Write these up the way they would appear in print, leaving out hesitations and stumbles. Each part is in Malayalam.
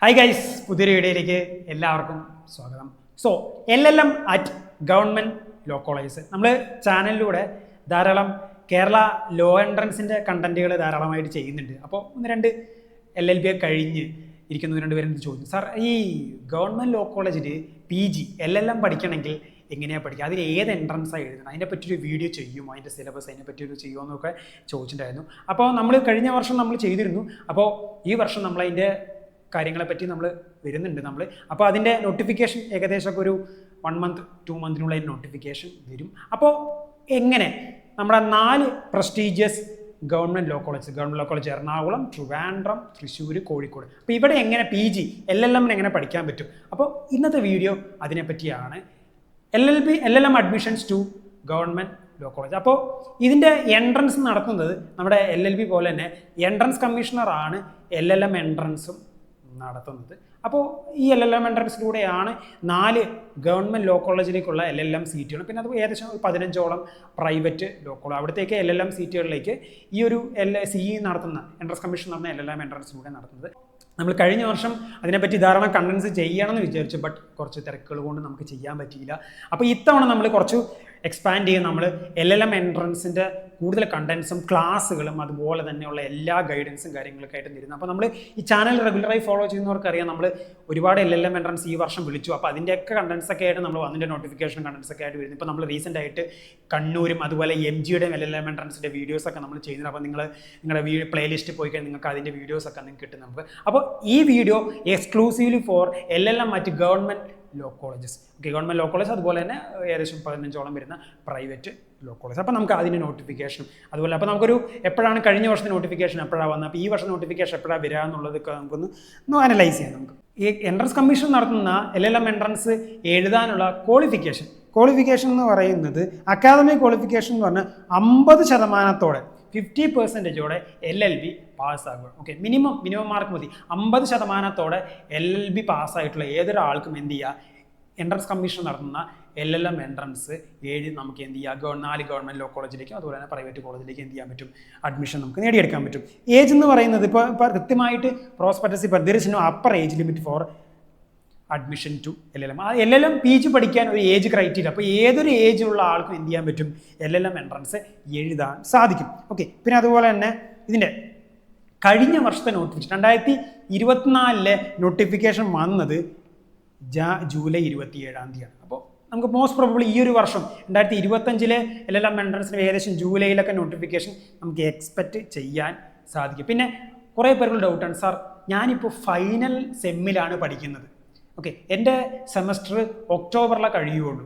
ഹായ് ഗൈസ്, പുതിയൊരു വീഡിയോയിലേക്ക് എല്ലാവർക്കും സ്വാഗതം. So LLM at government law colleges നമ്മൾ ചാനലിലൂടെ ധാരാളം കേരള ലോ എൻട്രൻസിൻ്റെ കണ്ടൻറ്റുകൾ ധാരാളമായിട്ട് ചെയ്യുന്നുണ്ട്. അപ്പോൾ ഒന്ന് രണ്ട് LLB കഴിഞ്ഞ് ഇരിക്കുന്ന രണ്ട് പേരും ചോദിച്ചു, സാർ ഈ ഗവൺമെൻറ് ലോ കോളേജിൽ PG LLM പഠിക്കണമെങ്കിൽ എങ്ങനെയാണ് പഠിക്കുക, അതിൽ ഏത് എൻട്രൻസാണ് എഴുതണം, അതിനെ പറ്റിയൊരു വീഡിയോ ചെയ്യുമോ, അതിൻ്റെ സിലബസ് അതിനെ പറ്റിയൊരു ചെയ്യുമോ എന്നൊക്കെ ചോദിച്ചിട്ടുണ്ടായിരുന്നു. അപ്പോൾ നമ്മൾ കഴിഞ്ഞ വർഷം നമ്മൾ ചെയ്തിരുന്നു. അപ്പോൾ ഈ വർഷം നമ്മളതിൻ്റെ കാര്യങ്ങളെപ്പറ്റി നമ്മൾ വരുന്നുണ്ട്. അപ്പോൾ അതിൻ്റെ നോട്ടിഫിക്കേഷൻ ഏകദേശം ഒരു 1 month 2 monthനുള്ള നോട്ടിഫിക്കേഷൻ വരും. അപ്പോൾ എങ്ങനെ നമ്മുടെ 4 prestigious government law college Ernakulam, Trivandrum, Thrissur, Kozhikode, അപ്പോൾ ഇവിടെ എങ്ങനെ PG LLM എങ്ങനെ പഠിക്കാൻ പറ്റും. അപ്പോൾ ഇന്നത്തെ വീഡിയോ അതിനെപ്പറ്റിയാണ്. LLM admissions to government law college. അപ്പോൾ ഇതിൻ്റെ എൻട്രൻസ് നടത്തുന്നത് നമ്മുടെ LLB പോലെ തന്നെ എൻട്രൻസ് കമ്മീഷണറാണ് LLM എൻട്രൻസും നടത്തുന്നത്. അപ്പോൾ ഈ LLM എൻട്രൻസിലൂടെയാണ് 4 ഗവൺമെൻറ് ലോ കോളേജിലേക്കുള്ള LLM സീറ്റുകൾ, പിന്നെ അത് ഏകദേശം 15ഓളം പ്രൈവറ്റ് ലോ കോളേജ്, അവിടത്തേക്ക് LLM സീറ്റുകളിലേക്ക് ഈ ഒരു CE നടത്തുന്ന എൻട്രൻസ് കമ്മീഷൻ നടന്ന LLM എൻട്രൻസിലൂടെ നടത്തുന്നത്. നമ്മൾ കഴിഞ്ഞ വർഷം അതിനെപ്പറ്റി ധാരാളം കണ്ടൻസ് ചെയ്യണമെന്ന് വിചാരിച്ചു, ബട്ട് കുറച്ച് തിരക്കുകൾ കൊണ്ട് നമുക്ക് ചെയ്യാൻ പറ്റിയില്ല. അപ്പോൾ ഇത്തവണ നമ്മൾ കുറച്ച് എക്സ്പാൻഡ് ചെയ്ത് നമ്മൾ LLM എൻട്രൻസിൻ്റെ കൂടുതൽ കണ്ടൻസും ക്ലാസ്സുകളും അതുപോലെ തന്നെയുള്ള എല്ലാ ഗൈഡൻസും കാര്യങ്ങളൊക്കെ ആയിട്ട് തരുന്നത്. അപ്പോൾ നമ്മൾ ഈ ചാനൽ റെഗുലറായി ഫോളോ ചെയ്യുന്നവർക്കറിയാം, നമ്മൾ ഒരുപാട് LLM എൻട്രൻസ് ഈ വർഷം വിളിച്ചു. അപ്പോൾ അതിൻ്റെയൊക്കെ കണ്ടൻസൊക്കെ ആയിട്ട് നമ്മൾ അതിൻ്റെ നോട്ടിഫിക്കേഷൻ കണ്ടൻസൊക്കെ ആയിട്ട് വരുന്നത്. ഇപ്പോൾ നമ്മൾ റീസെൻ്റ് ആയിട്ട് കണ്ണൂരും അതുപോലെ MGയുടെയും LLM എൻട്രൻസിൻ്റെ വീഡിയോസൊക്കെ നമ്മൾ ചെയ്യുന്നത്. അപ്പോൾ നിങ്ങളുടെ പ്ലേലിസ്റ്റ് പോയി കഴിഞ്ഞാൽ നിങ്ങൾക്ക് അതിൻ്റെ വീഡിയോസൊക്കെ നിങ്ങൾക്ക് കിട്ടും നമുക്ക്. അപ്പോൾ ഈ video exclusively for LLM at government law colleges. Government law college അതുപോലെ തന്നെ ഏകദേശം 15ഓളം വരുന്ന പ്രൈവറ്റ് ലോ കോളേജ്. അപ്പോൾ നമുക്ക് അതിൻ്റെ നോട്ടിഫിക്കേഷൻ അതുപോലെ അപ്പോൾ നമുക്കൊരു എപ്പോഴാണ് കഴിഞ്ഞ വർഷത്തെ നോട്ടിഫിക്കേഷൻ എപ്പോഴാണ് വന്നത്, അപ്പോൾ ഈ വർഷം നോട്ടിഫിക്കേഷൻ എപ്പോഴാണ് വരിക എന്നുള്ളതൊക്കെ നമുക്കൊന്ന് അനലൈസ് ചെയ്യാം. നമുക്ക് ഈ എൻട്രൻസ് കമ്മീഷൻ നടത്തുന്ന LLM എൻട്രൻസ് എഴുതാനുള്ള ക്വാളിഫിക്കേഷൻ എന്ന് പറയുന്നത് അക്കാദമിക് ക്വാളിഫിക്കേഷൻ എന്ന് പറഞ്ഞാൽ 50% 50% LLB പാസ്സാകുക. മിനിമം മാർക്ക് മതി. 50% LLB പാസ്സായിട്ടുള്ള ഏതൊരാൾക്കും എന്ത് ചെയ്യുക, എൻട്രൻസ് കമ്മീഷൻ നടത്തുന്ന LLM എൻട്രൻസ് എഴുതി നമുക്ക് എന്ത് ചെയ്യുക, 4 ഗവൺമെൻറ് ലോ കോളേജിലേക്കും അതുപോലെ തന്നെ പ്രൈവറ്റ് കോളേജിലേക്ക് എന്ത് ചെയ്യാൻ പറ്റും, അഡ്മിഷൻ നമുക്ക് നേടിയെടുക്കാൻ പറ്റും. ഏജ് എന്ന് പറയുന്നത് ഇപ്പോൾ കൃത്യമായിട്ട് പ്രോസ്പെക്ടസ് ഇപ്പോൾ there is no upper age limit for admission to LLM. ആ LLM PG പഠിക്കാൻ ഒരു ഏജ് ക്രൈറ്റീരിയ, അപ്പോൾ ഏതൊരു ഏജുള്ള ആൾക്കും എന്ത് ചെയ്യാൻ പറ്റും, LLM എൻട്രൻസ് എഴുതാൻ സാധിക്കും. പിന്നെ അതുപോലെ തന്നെ ഇതിൻ്റെ കഴിഞ്ഞ വർഷത്തെ നോട്ടിഫിക്കേഷൻ 2024 നോട്ടിഫിക്കേഷൻ വന്നത് ജൂലൈ 27 അപ്പോൾ നമുക്ക് മോസ്റ്റ് പ്രോബബ്ലി ഈ ഒരു വർഷം 2025 LLM എൻട്രൻസിന് ഏകദേശം ജൂലൈയിലൊക്കെ നോട്ടിഫിക്കേഷൻ നമുക്ക് എക്സ്പെക്റ്റ് ചെയ്യാൻ സാധിക്കും. പിന്നെ കുറേ പേർക്ക് ഡൗട്ടാണ്, സാർ ഞാനിപ്പോൾ ഫൈനൽ സെമ്മിലാണ് പഠിക്കുന്നത്. എൻ്റെ സെമസ്റ്റർ ഒക്ടോബറിലെ കഴിയുള്ളൂ.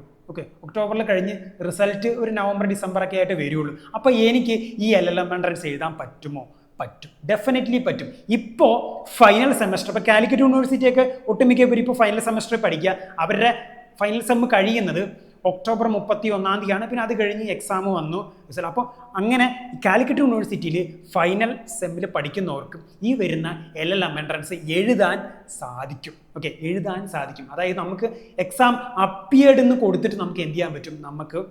ഒക്ടോബറിൽ കഴിഞ്ഞ് റിസൾട്ട് ഒരു നവംബർ ഡിസംബറൊക്കെ ആയിട്ട് വരുള്ളൂ. അപ്പോൾ എനിക്ക് ഈ LLM എൻട്രൻസ് എഴുതാൻ പറ്റുമോ? പറ്റും, ഡെഫിനറ്റ്ലി പറ്റും. ഇപ്പോൾ ഫൈനൽ സെമസ്റ്റർ, ഇപ്പോൾ കാലിക്കറ്റ് യൂണിവേഴ്സിറ്റിയൊക്കെ ഒട്ടുമിക്ക പേര് ഇപ്പോൾ ഫൈനൽ സെമസ്റ്റർ പഠിക്കുക. അവരുടെ ഫൈനൽ സെം കഴിയുന്നത് ഒക്ടോബർ 31 പിന്നെ അത് കഴിഞ്ഞ് എക്സാം വന്നു. അപ്പോൾ അങ്ങനെ കാലിക്കറ്റ് യൂണിവേഴ്സിറ്റിയിൽ ഫൈനൽ സെമ്മിൽ പഠിക്കുന്നവർക്ക് ഈ വരുന്ന LLM എൻട്രൻസ് എഴുതാൻ സാധിക്കും. എഴുതാൻ സാധിക്കും. അതായത് നമുക്ക് എക്സാം അപ്പിയർഡ് എന്ന് കൊടുത്തിട്ട് നമുക്ക് എന്ത് ചെയ്യാൻ പറ്റും, നമുക്ക്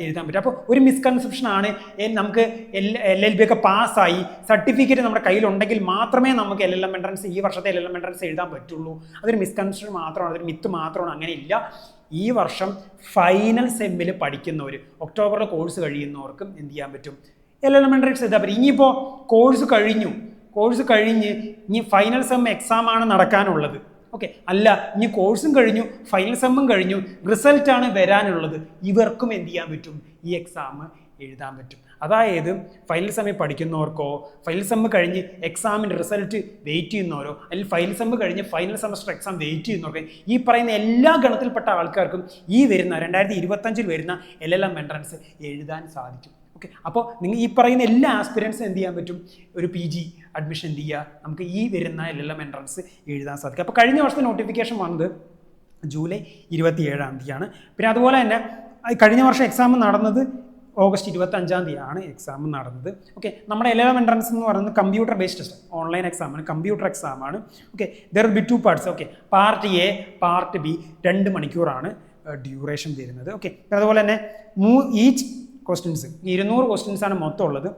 എഴുതാൻ പറ്റും. അപ്പോൾ ഒരു മിസ്കൺസെപ്ഷനാണ് നമുക്ക് LLB ഒക്കെ പാസ്സായി സർട്ടിഫിക്കറ്റ് നമ്മുടെ കയ്യിലുണ്ടെങ്കിൽ മാത്രമേ നമുക്ക് LLM എൻട്രൻസ് ഈ വർഷത്തെ LLM എൻട്രൻസ് എഴുതാൻ പറ്റുള്ളൂ. അതൊരു മിസ്കൺസെപ്ഷൻ മാത്രമാണ്, അതൊരു മിത്ത് മാത്രമാണ്. അങ്ങനെ ഇല്ല. ഈ വർഷം ഫൈനൽ സെമ്മിൽ പഠിക്കുന്നവർ, ഒക്ടോബറിൽ കോഴ്സ് കഴിയുന്നവർക്കും എന്ത് ചെയ്യാൻ പറ്റും, LLM എൻട്രൻസ് എഴുതാൻ പറ്റും. ഇനിയിപ്പോൾ കോഴ്സ് കഴിഞ്ഞ് ഇനി ഫൈനൽ സെം എക്സാമാണ് നടക്കാനുള്ളത്. അല്ല, ഇനി കോഴ്സും കഴിഞ്ഞു, ഫൈനൽ സെമ്മും കഴിഞ്ഞു, റിസൾട്ടാണ് വരാനുള്ളത്. ഇവർക്കും എന്ത് ചെയ്യാൻ പറ്റും, ഈ എക്സാം എഴുതാൻ പറ്റും. അതായത് ഫൈനൽ സെമ്മിൽ പഠിക്കുന്നവർക്കോ, ഫൈനൽ സെമ്മ് കഴിഞ്ഞ് എക്സാമിൻ്റെ റിസൾട്ട് വെയിറ്റ് ചെയ്യുന്നവരോ, അല്ലെങ്കിൽ ഫൈനൽ സെമ്മ് കഴിഞ്ഞ് ഫൈനൽ സെമസ്റ്റർ എക്സാം വെയിറ്റ് ചെയ്യുന്നവർക്ക്, ഈ പറയുന്ന എല്ലാ ഗണത്തിൽപ്പെട്ട ആൾക്കാർക്കും ഈ വരുന്ന 2025 വരുന്ന LLM എൻട്രൻസ് എഴുതാൻ സാധിക്കും. അപ്പോൾ നിങ്ങൾ ഈ പറയുന്ന എല്ലാ ആസ്പിരൻസും എന്ത് ചെയ്യാൻ പറ്റും, ഒരു PG അഡ്മിഷൻ എന്ത് ചെയ്യുക, നമുക്ക് ഈ വരുന്ന LLM എൻട്രൻസ് എഴുതാൻ സാധിക്കും. അപ്പോൾ കഴിഞ്ഞ വർഷത്തെ നോട്ടിഫിക്കേഷൻ വന്നത് ജൂലൈ 27 പിന്നെ അതുപോലെ തന്നെ കഴിഞ്ഞ വർഷം എക്സാം നടന്നത് ഓഗസ്റ്റ് 25 എക്സാം നടന്നത്. നമ്മുടെ LLM എൻട്രൻസ് എന്ന് പറയുന്നത് കമ്പ്യൂട്ടർ ബേസ്ഡ് ടെസ്റ്റ്, ഓൺലൈൻ എക്സാമാണ്, കമ്പ്യൂട്ടർ എക്സാമാണ്. There will be 2 parts. Part A, part B 2 മണിക്കൂറാണ് ഡ്യൂറേഷൻ വരുന്നത്. അതുപോലെ തന്നെ ഈച്ച് ക്വസ്റ്റ്യൻസ് 200 ക്വസ്റ്റ്യൻസാണ് മൊത്തം ഉള്ളത്.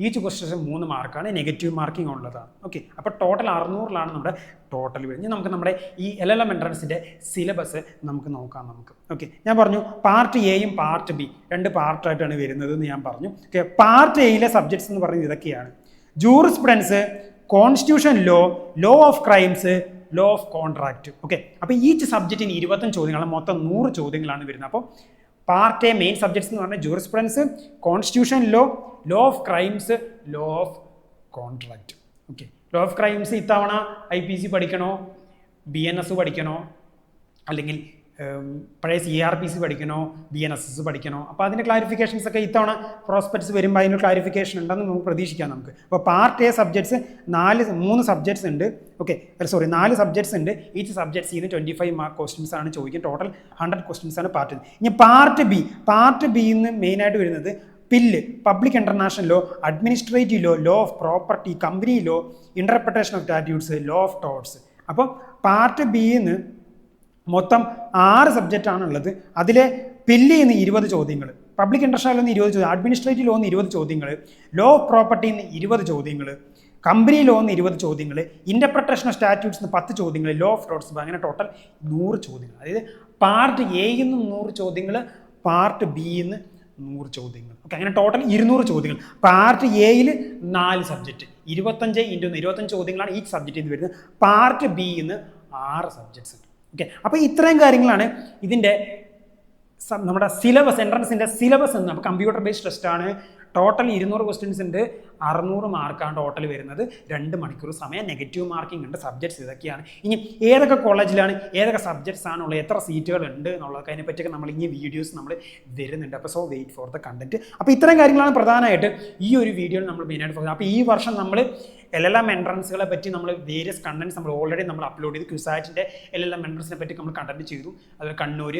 ഈച്ച് ക്വസ്റ്റ്യൻ 3 മാർക്കാണ്, നെഗറ്റീവ് മാർക്കിംഗ് ഉള്ളതാണ്. ഓക്കെ, അപ്പോൾ ടോട്ടൽ 600ലാണ് നമ്മുടെ ടോട്ടൽ വരുന്നത്. നമുക്ക് നമ്മുടെ ഈ LLM എൻട്രൻസിൻ്റെ സിലബസ് നമുക്ക് നോക്കാം. ഓക്കെ, ഞാൻ പറഞ്ഞു പാർട്ട് എയും പാർട്ട് ബി 2 പാർട്ടായിട്ടാണ് വരുന്നത് എന്ന് ഞാൻ പറഞ്ഞു. ഓക്കെ, പാർട്ട് എയിലെ സബ്ജക്ട്സ് എന്ന് പറയുന്നത് ഇതൊക്കെയാണ്: jurisprudence, constitution law, law of crimes, law of contract. Okay, അപ്പോൾ ഈച്ച് സബ്ജക്റ്റിന് 25 ചോദ്യങ്ങളാണ്, മൊത്തം 100 ചോദ്യങ്ങളാണ് വരുന്നത്. അപ്പോൾ പാർട്ട് എ മെയിൻ സബ്ജക്ട്സ് എന്ന് പറഞ്ഞാൽ jurisprudence, constitution law, law of crimes, law of contract. Okay, law of crimes ഇത്തവണ IPC പഠിക്കണോ, BNS പഠിക്കണോ, അല്ലെങ്കിൽ പഴയ CRPC പഠിക്കണോ, BNSS പഠിക്കണോ? അപ്പോൾ അതിൻ്റെ ക്ലാരിഫിക്കേഷൻസ് ഒക്കെ ഇത്തവണ പ്രോസ്പെക്ട്സ് വരുമ്പോൾ അതിന് ക്ലാരിഫിക്കേഷൻ ഉണ്ടെന്ന് നമുക്ക് പ്രതീക്ഷിക്കാം. അപ്പോൾ പാർട്ട് എ സബ്ജക്ട്സ് 3 സബ്ജക്ട്സ് ഉണ്ട്. ഓക്കെ, 4 സബ്ജക്ട്സ് ഉണ്ട്. ഈച്ച് സബ്ജക്ട്സിൽ നിന്ന് 25 മാർക്ക് ക്വസ്റ്റ്യൻസ് ആണ് ചോദിക്കുന്നത്. ടോട്ടൽ 100 ക്വസ്റ്റ്യൻസ് ആണ് പാർട്ട്. ഇനി പാർട്ട് ബിന്ന് മെയിനായിട്ട് വരുന്നത് പില്ല്, public international law, administrative law, law of property, company law, interpretation of statutes, law of torts. അപ്പോൾ പാർട്ട് ബിന്ന് മൊത്തം 6 സബ്ജക്റ്റ് ആണുള്ളത്. അതിലെ പില്ലിൽ നിന്ന് 20 ചോദ്യങ്ങൾ, പബ്ലിക് ഇന്റർനാഷണൽ നിന്ന് 20 ചോദ്യം, അഡ്മിനിസ്ട്രേറ്റീവ് ലോ നിന്ന് 20 ചോദ്യങ്ങൾ, ലോ ഓഫ് പ്രോപ്പർട്ടിയിൽ നിന്ന് 20 ചോദ്യങ്ങൾ, കമ്പനി ലോ നിന്ന് 20 ചോദ്യങ്ങൾ, ഇന്റർപ്രിട്ടേഷൻ ഓഫ് സ്റ്റാറ്റ്യൂട്ട്സ് നിന്ന് 10 ചോദ്യങ്ങൾ, ലോ ഓഫ് ടോർട്സ്, അങ്ങനെ ടോട്ടൽ 100 ചോദ്യങ്ങൾ. അതായത് പാർട്ട് എയിൽ നിന്ന് 100 ചോദ്യങ്ങൾ, പാർട്ട് ബിയിൽ നിന്ന് 100 ചോദ്യങ്ങൾ. ഓക്കെ, അങ്ങനെ ടോട്ടൽ 200 ചോദ്യങ്ങൾ. പാർട്ട് എയിൽ 4 സബ്ജക്റ്റ്, 25 × 25 ചോദ്യങ്ങളാണ് ഈ സബ്ജക്റ്റിൽ നിന്ന് വരുന്നത്. പാർട്ട് ബിയിൽ നിന്ന് 6 സബ്ജക്ട്സ് ഉണ്ട്. ഓക്കെ, അപ്പോൾ ഇത്രയും കാര്യങ്ങളാണ് ഇതിൻ്റെ നമ്മുടെ സിലബസ്, എൻട്രൻസിൻ്റെ സിലബസ് എന്ന്. അപ്പോൾ കമ്പ്യൂട്ടർ ബേസ്ഡ് ടെസ്റ്റ് ആണ്. ടോട്ടൽ 200 ക്വസ്റ്റ്യൻസ് ഉണ്ട്, 600 മാർക്കാണ് ടോട്ടൽ വരുന്നത്. 2 മണിക്കൂർ സമയം, നെഗറ്റീവ് മാർക്കിംഗ് ഉണ്ട്. സബ്ജക്ട്സ് ഇതൊക്കെയാണ്. ഇനി ഏതൊക്കെ കോളേജിലാണ്, ഏതൊക്കെ സബ്ജക്ട്സ് ആണുള്ളത്, എത്ര സീറ്റുകൾ ഉണ്ട് എന്നുള്ളതൊക്കെ അതിനെപ്പറ്റിയൊക്കെ നമ്മൾ ഇനി വീഡിയോസ് നമ്മൾ വരുന്നുണ്ട്. അപ്പോൾ വെയിറ്റ് ഫോർ ദ കണ്ടന്റ്. അപ്പോൾ ഇത്തരം കാര്യങ്ങളാണ് പ്രധാനമായിട്ട് ഈ ഒരു വീഡിയോയിൽ നമ്മൾ മെയിനായിട്ട് ഫോക്കസ്. അപ്പോൾ ഈ വർഷം നമ്മൾ LLM എൻട്രൻസുകളെ പറ്റി നമ്മൾ വേരിയസ് കണ്ടന്റ്സ് നമ്മൾ ഓൾറെഡി നമ്മൾ അപ്ലോഡ് ചെയ്തു. ക്യുസാറ്റിൻ്റെ LLM എൻട്രൻസിനെ പറ്റി നമ്മൾ കണ്ടന്റ് ചെയ്തു. അതുപോലെ കണ്ണൂർ,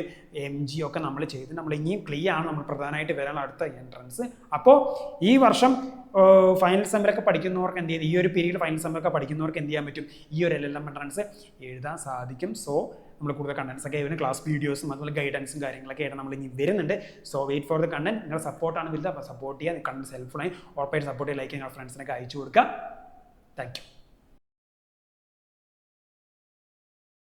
MG ഒക്കെ നമ്മൾ ചെയ്തു. നമ്മൾ ഇനിയും ക്ലിയർ ആണ് നമ്മൾ പ്രധാനമായിട്ട് വരാനുള്ള അടുത്ത എൻട്രൻസ്. അപ്പോൾ ഈ വർഷം ഫൈനൽ സെമ്മിലൊക്കെ പഠിക്കുന്നവർക്ക് എന്ത് ചെയ്യുന്നത്, ഈ ഒരു പീരീഡ് ഫൈനൽ സെമ്മിലൊക്കെ പഠിക്കുന്നവർക്ക് എന്ത് ചെയ്യാൻ പറ്റും, ഈ ഒരു LLM എൻട്രൻസ് എഴുതാൻ സാധിക്കും. നമ്മൾ കൂടുതൽ കണ്ടന്റ്സ് ഒക്കെ വരുന്ന ക്ലാസ് വീഡിയോസും അതുപോലെ ഗൈഡൻസും കാര്യങ്ങളൊക്കെ ആയിട്ട് നമ്മൾ ഇനി വരുന്നുണ്ട്. Wait for the content. നിങ്ങളുടെ സപ്പോർട്ടാണ് വലുത്. അപ്പോൾ സപ്പോർട്ട് ചെയ്യുക, കണ്ടന്റ് ഹെൽപ്ഫുൾ ആയി ഉറപ്പായിട്ട് സപ്പോർട്ട് ചെയ്യുക, ലൈക്ക് ചെയ്യുക, ഫ്രണ്ട്സിനൊക്കെ അയച്ചു കൊടുക്കുക. Thank you.